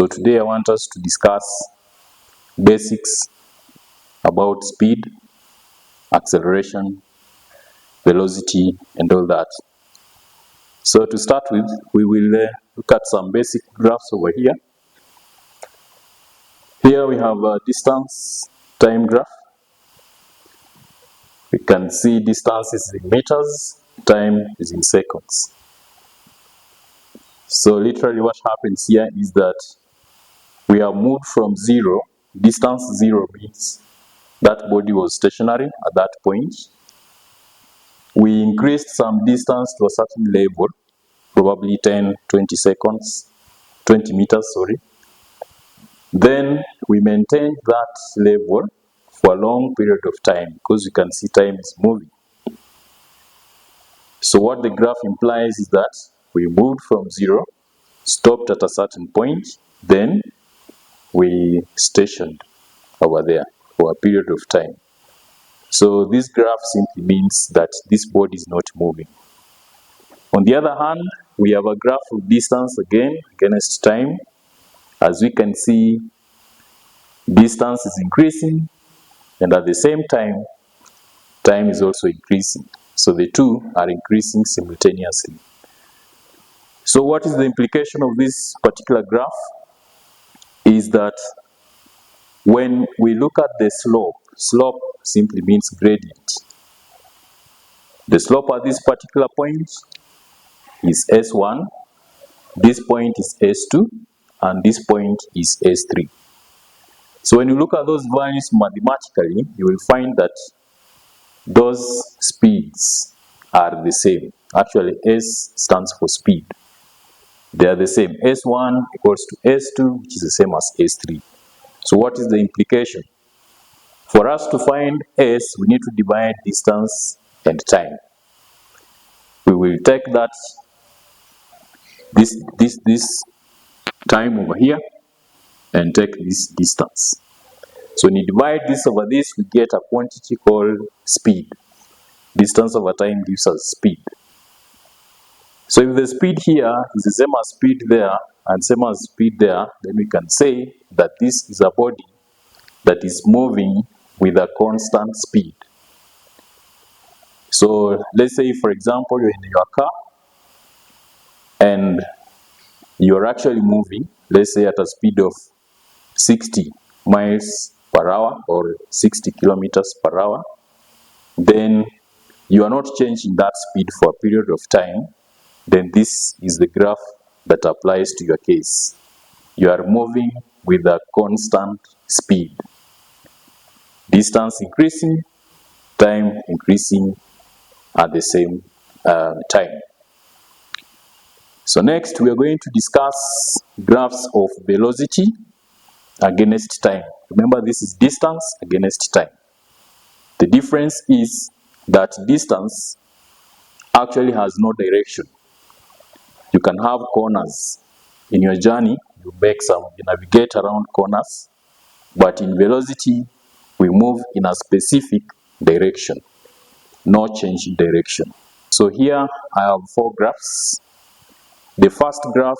So today I want us to discuss basics about speed, acceleration, velocity, and all that. So to start with, we will look at some basic graphs over here. Here we have a distance time graph. We can see distance is in meters, time is in seconds. So literally what happens here is that we have moved from zero. Distance zero means that body was stationary at that point. We increased some distance to a certain level, probably 10, 20 seconds, 20 meters, sorry. Then we maintained that level for a long period of time because you can see time is moving. So what the graph implies is that we moved from zero, stopped at a certain point, then we stationed over there for a period of time. So this graph simply means that this body is not moving. On the other hand, we have a graph of distance again against time. As we can see, distance is increasing, and at the same time, time is also increasing. So the two are increasing simultaneously. So what is the implication of this particular graph? Is that when we look at the slope simply means gradient. The slope at this particular point is S1, this point is S2, and this point is S3. So when you look at those values mathematically, you will find that those speeds are the same. Actually, S stands for speed. They are the same. S1 equals to S2, which is the same as S3. So what is the implication? For us to find S, we need to divide distance and time. We will take that this time over here and take this distance. So when you divide this over this, we get a quantity called speed. Distance over time gives us speed. So if the speed here is the same as speed there and same as speed there, then we can say that this is a body that is moving with a constant speed. So let's say, for example, you're in your car and you're actually moving, let's say at a speed of 60 miles per hour or 60 kilometers per hour, then you are not changing that speed for a period of time, then this is the graph that applies to your case. You are moving with a constant speed. Distance increasing, time increasing at the same time. So next we are going to discuss graphs of velocity against time. Remember, this is distance against time. The difference is that distance actually has no direction. You can have corners in your journey, you navigate around corners, but in velocity, we move in a specific direction, no change in direction. So here I have 4 graphs. The first graph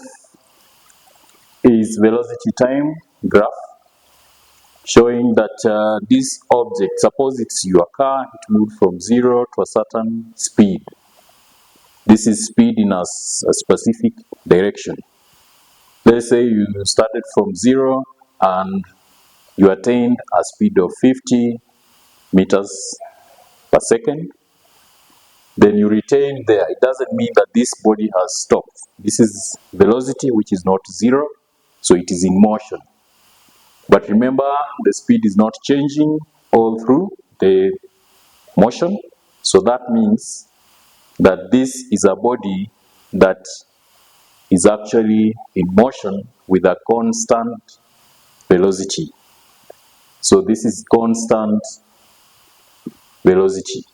is velocity time graph, showing that this object, suppose it's your car, it moved from 0 to a certain speed. This is speed in a specific direction. Let's say you started from 0 and you attained a speed of 50 meters per second. Then you retain there. It doesn't mean that this body has stopped. This is velocity which is not 0, so it is in motion. But remember, the speed is not changing all through the motion. So that means that this is a body that is actually in motion with a constant velocity. So this is constant velocity.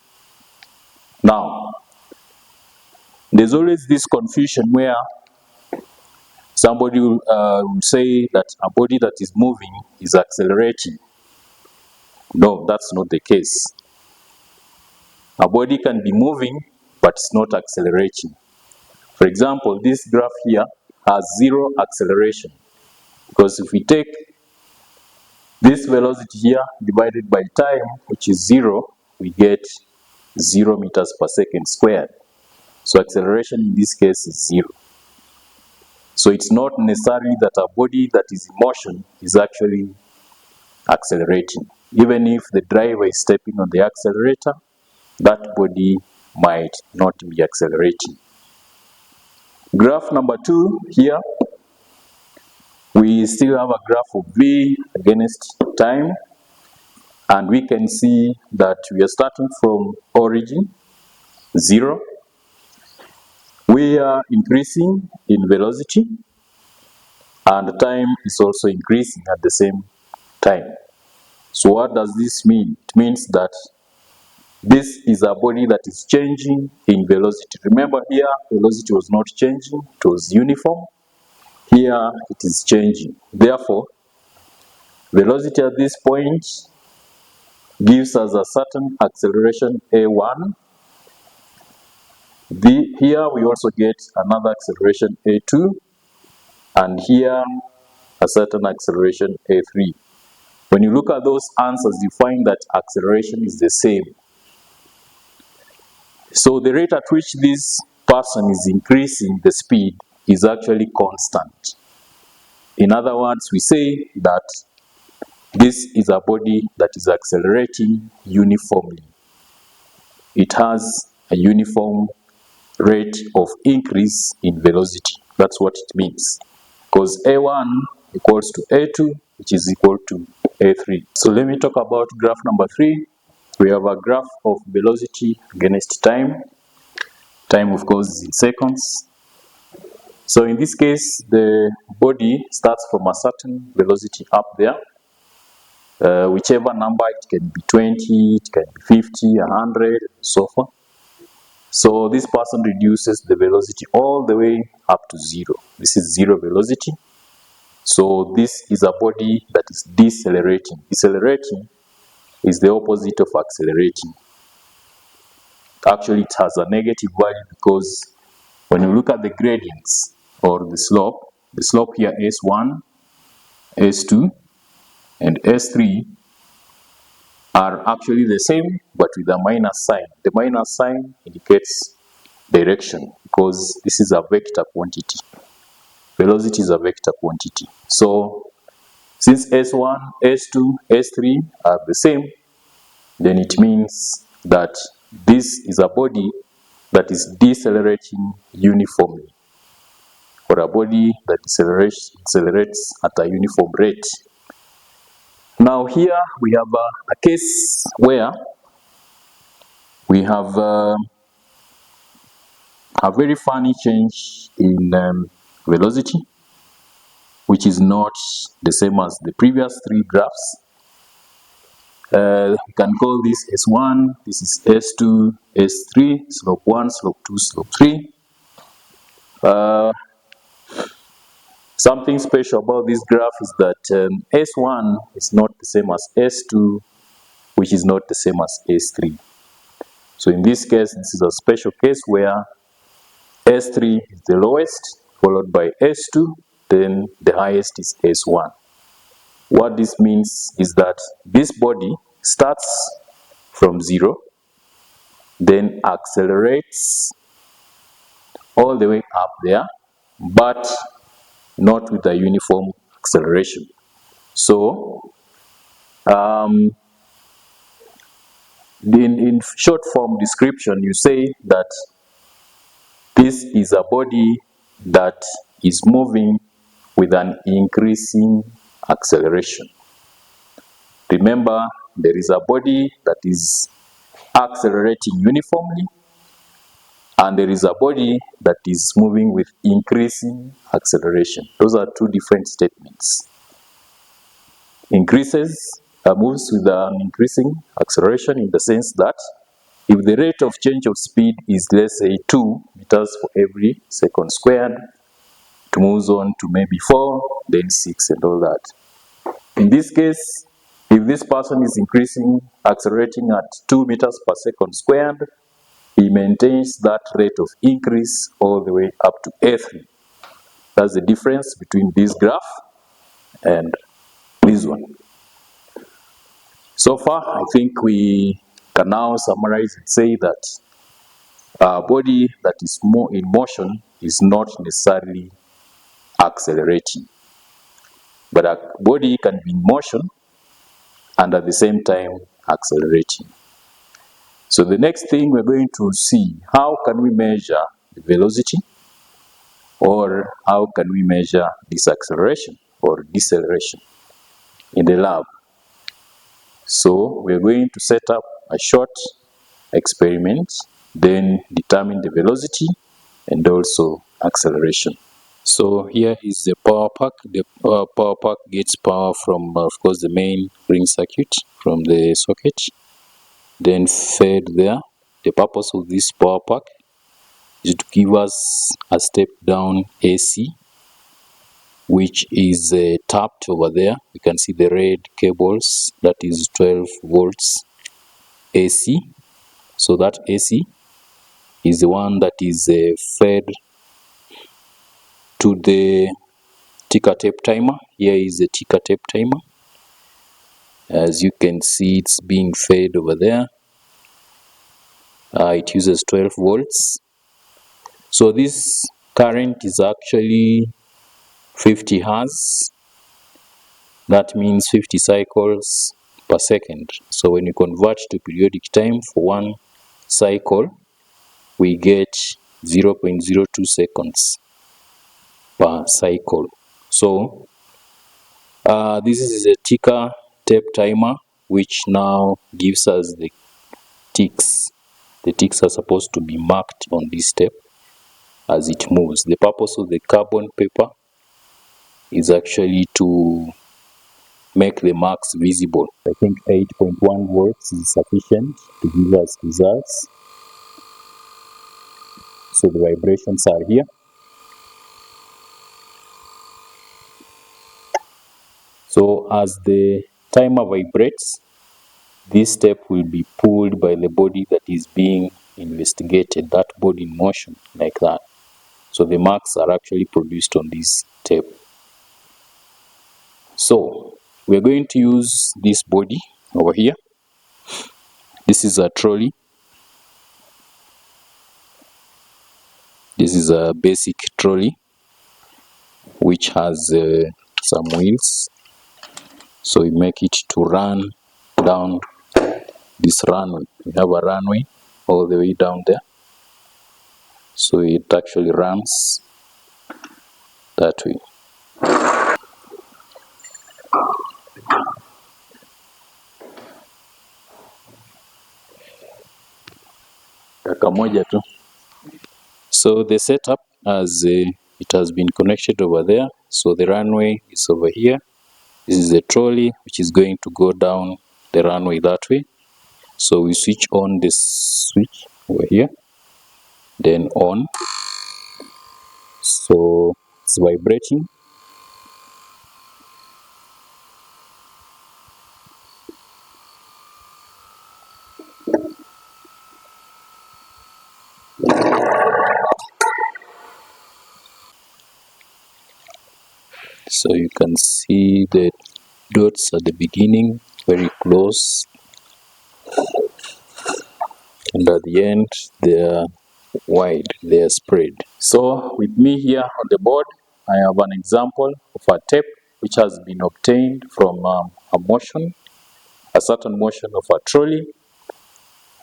Now, there's always this confusion where somebody will say that a body that is moving is accelerating. No, that's not the case. A body can be moving, but it's not accelerating. For example, this graph here has 0 acceleration. Because if we take this velocity here divided by time, which is 0, we get 0 meters per second squared. So acceleration in this case is 0. So it's not necessarily that a body that is in motion is actually accelerating. Even if the driver is stepping on the accelerator, that body might not be accelerating. Graph number 2 here, we still have a graph of V against time, and we can see that we are starting from origin 0. We are increasing in velocity, and time is also increasing at the same time. So what does this mean? It means that this is a body that is changing in velocity. Remember here, velocity was not changing, it was uniform. Here, it is changing. Therefore, velocity at this point gives us a certain acceleration A1. Here, we also get another acceleration A2. And here, a certain acceleration A3. When you look at those answers, you find that acceleration is the same. So the rate at which this person is increasing the speed is actually constant. In other words, we say that this is a body that is accelerating uniformly. It has a uniform rate of increase in velocity. That's what it means. Because A1 equals to A2, which is equal to A3. So let me talk about graph number 3. We have a graph of velocity against time. Time, of course, is in seconds. So in this case, the body starts from a certain velocity up there. Whichever number, it can be 20, it can be 50, 100, and so forth. So this person reduces the velocity all the way up to 0. This is 0 velocity. So this is a body that is decelerating. Decelerating is the opposite of accelerating. Actually, it has a negative value because when you look at the gradients or the slope here, S1, S2, and S3 are actually the same, but with a minus sign. The minus sign indicates direction because this is a vector quantity. Velocity is a vector quantity. So since S1, S2, S3 are the same, then it means that this is a body that is decelerating uniformly, or a body that accelerates at a uniform rate. Now here we have a case where we have a very funny change in velocity, which is not the same as the previous 3 graphs. We can call this S1, this is S2, S3, slope 1, slope 2, slope 3. Something special about this graph is that S1 is not the same as S2, which is not the same as S3. So in this case, this is a special case where S3 is the lowest, followed by S2, then the highest is S1. What this means is that this body starts from 0, then accelerates all the way up there, but not with a uniform acceleration. So, in short form description, you say that this is a body that is moving with an increasing acceleration. Remember, there is a body that is accelerating uniformly, and there is a body that is moving with increasing acceleration. Those are 2 different statements. Moves with an increasing acceleration in the sense that if the rate of change of speed is, let's say, 2 meters for every second squared, it moves on to maybe 4, then 6, and all that. In this case, if this person is accelerating at 2 meters per second squared, he maintains that rate of increase all the way up to A3. That's the difference between this graph. and this one. So far, I think we can now summarize and say that a body that is more in motion is not necessarily accelerating, but a body can be in motion and at the same time accelerating. So the next thing we're going to see, how can we measure the velocity, or how can we measure this acceleration or deceleration in the lab. So we're going to set up a short experiment, then determine the velocity and also acceleration. So here is the power pack. The power pack gets power from, of course, the main ring circuit from the socket, then fed there. The purpose of this power pack is to give us a step down AC, which is tapped over there. You can see the red cables, that is 12 volts AC. So that AC is the one that is fed to the ticker tape timer. Here is the ticker tape timer. As you can see, it's being fed over there. It uses 12 volts. So this current is actually 50 Hertz. That means 50 cycles per second. So when you convert to periodic time for one cycle, we get 0.02 seconds per cycle. So this is a ticker tape timer, which now gives us the ticks. The ticks are supposed to be marked on this tape as it moves. The purpose of the carbon paper is actually to make the marks visible. I think 8.1 volts is sufficient to give us results. So the vibrations are here. So as the timer vibrates, this step will be pulled by the body that is being investigated, that body in motion like that. So the marks are actually produced on this tape. So we're going to use this body over here. This is a trolley. This is a basic trolley which has some wheels. So we make it to run down this runway. We have a runway all the way down there. So it actually runs that way. So the setup, as it has been connected over there. So the runway is over here. This is the trolley which is going to go down the runway that way. So we switch on this switch over here, then on. So it's vibrating. So you can see the dots at the beginning, very close, and at the end they are wide, they are spread. So with me here on the board, I have an example of a tape which has been obtained from a certain motion of a trolley.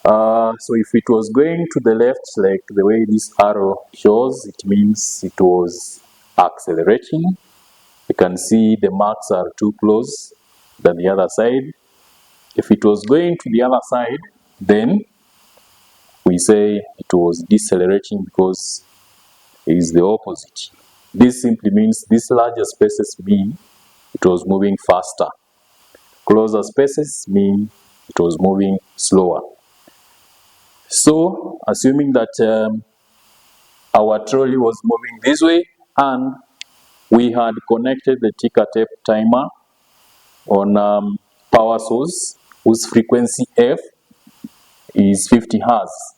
So if it was going to the left, like the way this arrow shows, it means it was accelerating. You can see the marks are too close than the other side. If it was going to the other side, then we say it was decelerating because it is the opposite. This simply means these larger spaces mean it was moving faster. Closer spaces mean it was moving slower. So, assuming that our trolley was moving this way and we had connected the ticker tape timer on power source whose frequency F is 50 Hertz.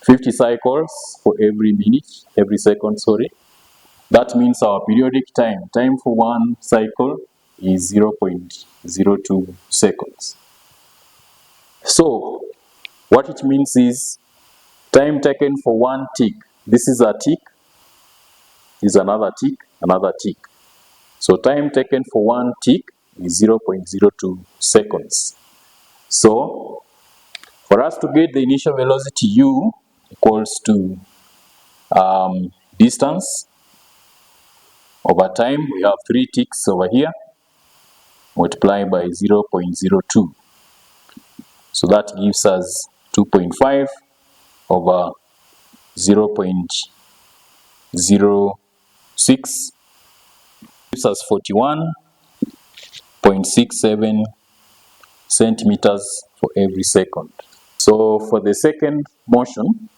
50 cycles for every minute, every second, sorry. That means our periodic time for one cycle is 0.02 seconds. So what it means is time taken for one tick. This is a tick, is another tick, another tick. So time taken for one tick is 0.02 seconds. So for us to get the initial velocity u equals to distance over time, we have 3 ticks over here, multiply by 0.02. So that gives us 2.5 over 0.06, gives us 41.67 centimeters for every second. So for the second motion,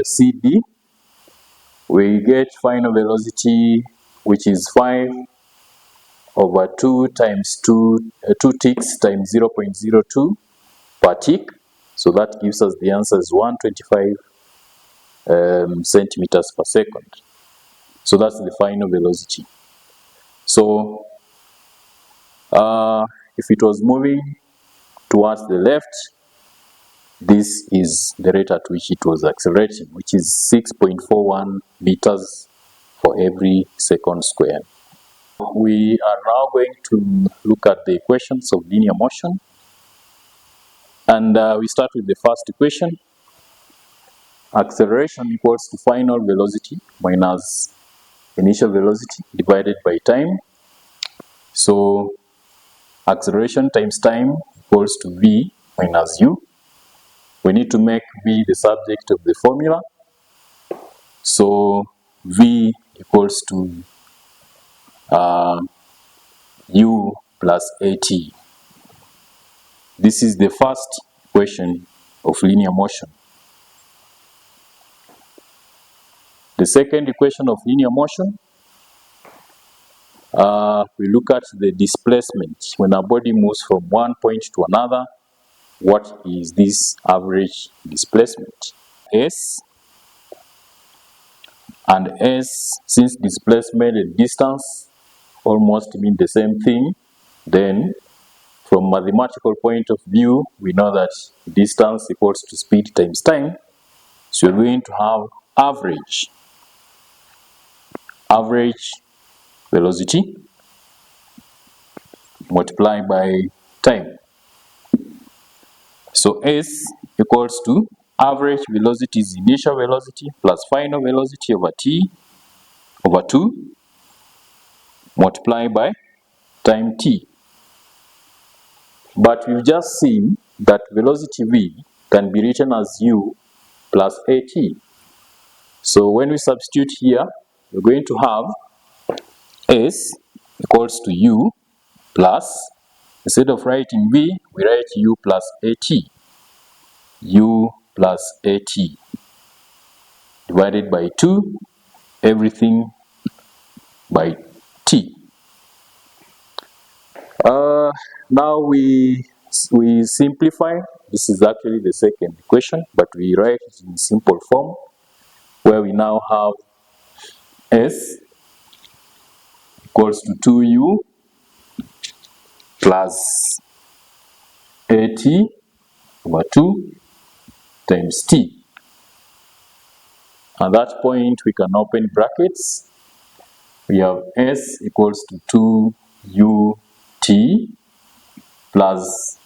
CD, we get final velocity, which is 5 over 2 times 2 ticks times 0.02 per tick. So that gives us the answer is 125 centimeters per second. So that's the final velocity. So if it was moving towards the left, this is the rate at which it was accelerating, which is 6.41 meters for every second squared. We are now going to look at the equations of linear motion. And we start with the first equation. Acceleration equals to final velocity minus initial velocity divided by time. So acceleration times time equals to v minus u. We need to make v the subject of the formula. So v equals to u plus at. This is the first equation of linear motion. The second equation of linear motion, we look at the displacement. When a body moves from one point to another, what is this average displacement? S and S, since displacement and distance almost mean the same thing, then from mathematical point of view, we know that distance equals to speed times time. So we're going to have average velocity multiplied by time. So S equals to average velocity is initial velocity plus final velocity over t over 2 multiplied by time t. But we've just seen that velocity v can be written as u plus at. So when we substitute here, we're going to have S equals to u plus, instead of writing v, we write u plus at. U plus at divided by 2, everything by t. Now we simplify. This is actually the second equation, but we write it in simple form, where we now have S equals to 2u plus at over 2 times t. At that point, we can open brackets. We have S equals to 2ut plus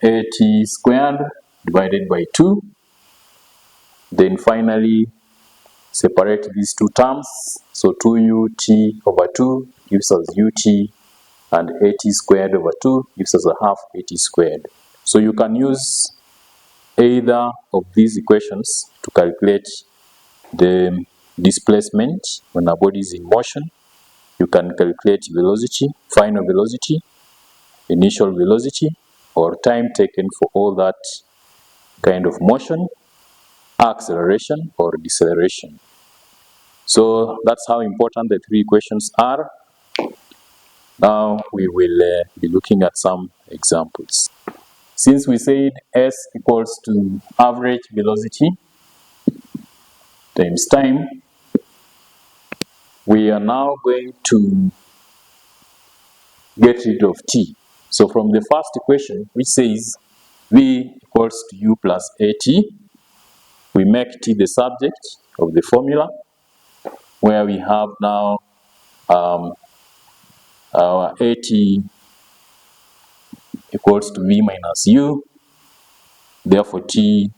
at squared divided by 2. Then finally, separate these two terms. So 2ut over 2 gives us ut, and at squared over 2 gives us a half at squared. So you can use either of these equations to calculate the displacement when a body is in motion. You can calculate velocity, final velocity, initial velocity, or time taken for all that kind of motion, acceleration or deceleration. So that's how important the three equations are. Now we will be looking at some examples. Since we said S equals to average velocity times time. We are now going to get rid of t. So from the first equation, which says v equals to u plus at, we make t the subject of the formula, where we have now our at equals to v minus u. Therefore, t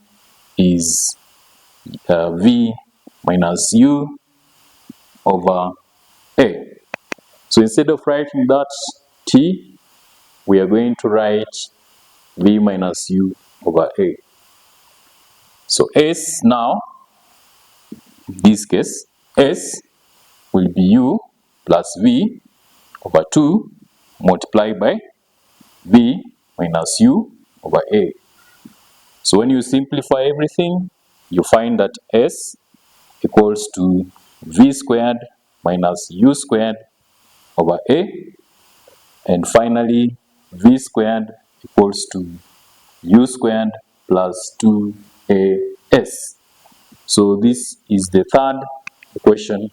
is v minus u over a. So instead of writing that t, we are going to write v minus u over a. So s now, in this case, s will be u plus v over 2 multiplied by v minus u over a. So when you simplify everything, you find that s equals to v squared minus u squared over a, and finally v squared equals to u squared plus 2as. So this is the third equation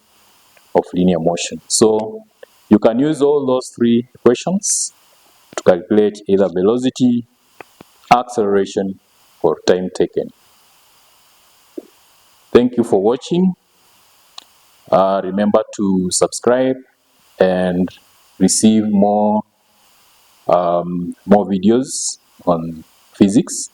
of linear motion. So you can use all those three equations to calculate either velocity, acceleration, or time taken. Thank you for watching. Remember to subscribe and receive more videos on physics.